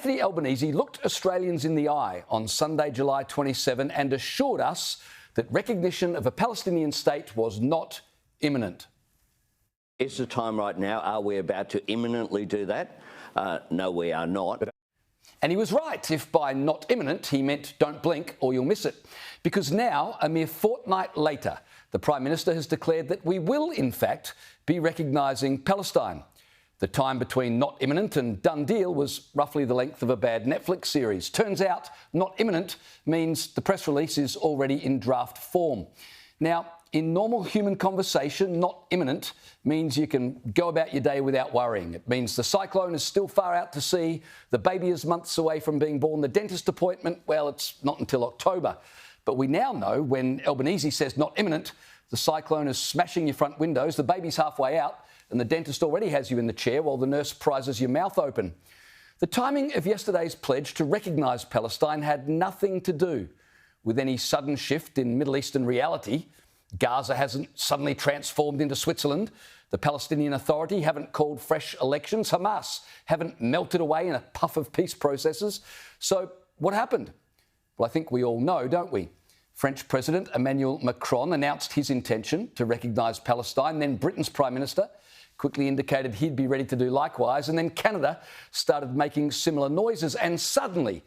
Anthony Albanese looked Australians in the eye on Sunday, July 27, and assured us that recognition of a Palestinian state was not imminent. Is the time right now? Are we about to imminently do that? No, we are not. And he was right if by not imminent he meant don't blink or you'll miss it. Because now, a mere fortnight later, the Prime Minister has declared that we will, in fact, be recognising Palestine. The time between not imminent and done deal was roughly the length of a bad Netflix series. Turns out not imminent means the press release is already in draft form. Now, in normal human conversation, not imminent means you can go about your day without worrying. It means the cyclone is still far out to sea, the baby is months away from being born, the dentist appointment, well, it's not until October. But we now know when Albanese says not imminent, the cyclone is smashing your front windows, the baby's halfway out, and the dentist already has you in the chair while the nurse prizes your mouth open. The timing of yesterday's pledge to recognise Palestine had nothing to do with any sudden shift in Middle Eastern reality. Gaza hasn't suddenly transformed into Switzerland. The Palestinian Authority haven't called fresh elections. Hamas haven't melted away in a puff of peace processes. So what happened? Well, I think we all know, don't we? French President Emmanuel Macron announced his intention to recognise Palestine. Then Britain's Prime Minister quickly indicated he'd be ready to do likewise. And then Canada started making similar noises. And suddenly,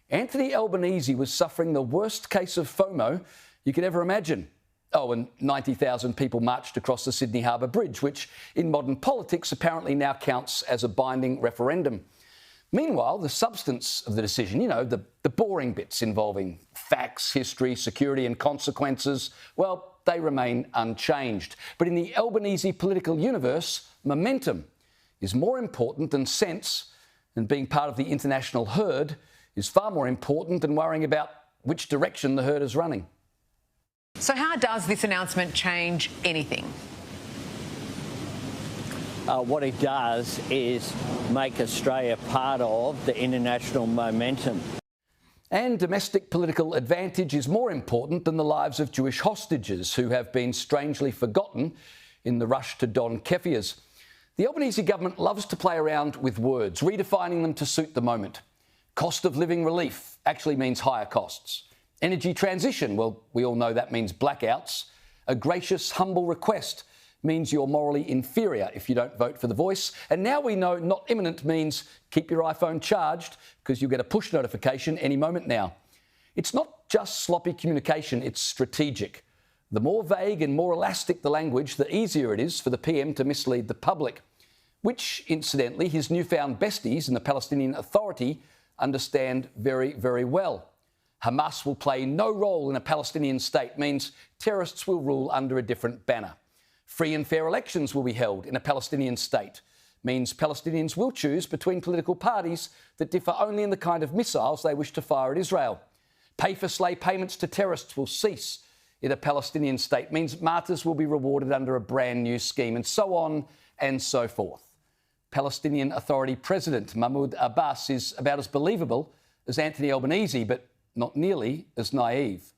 Anthony Albanese was suffering the worst case of FOMO you could ever imagine. Oh, and 90,000 people marched across the Sydney Harbour Bridge, which in modern politics apparently now counts as a binding referendum. Meanwhile, the substance of the decision, the boring bits involving facts, history, security and consequences, well, they remain unchanged. But in the Albanese political universe, momentum is more important than sense, and being part of the international herd is far more important than worrying about which direction the herd is running. So how does this announcement change anything? What it does is make Australia part of the international momentum. And domestic political advantage is more important than the lives of Jewish hostages who have been strangely forgotten in the rush to don keffirs. The Albanese government loves to play around with words, redefining them to suit the moment. Cost of living relief actually means higher costs. Energy transition, well, we all know that means blackouts. A gracious, humble request means you're morally inferior if you don't vote for the voice. And now we know not imminent means keep your iPhone charged because you'll get a push notification any moment now. It's not just sloppy communication, it's strategic. The more vague and more elastic the language, the easier it is for the PM to mislead the public, which, incidentally, his newfound besties in the Palestinian Authority understand very, very well. Hamas will play no role in a Palestinian state means terrorists will rule under a different banner. Free and fair elections will be held in a Palestinian state means Palestinians will choose between political parties that differ only in the kind of missiles they wish to fire at Israel. Pay-for-slay payments to terrorists will cease in a Palestinian state means martyrs will be rewarded under a brand new scheme, and so on and so forth. Palestinian Authority President Mahmoud Abbas is about as believable as Anthony Albanese, but not nearly as naive.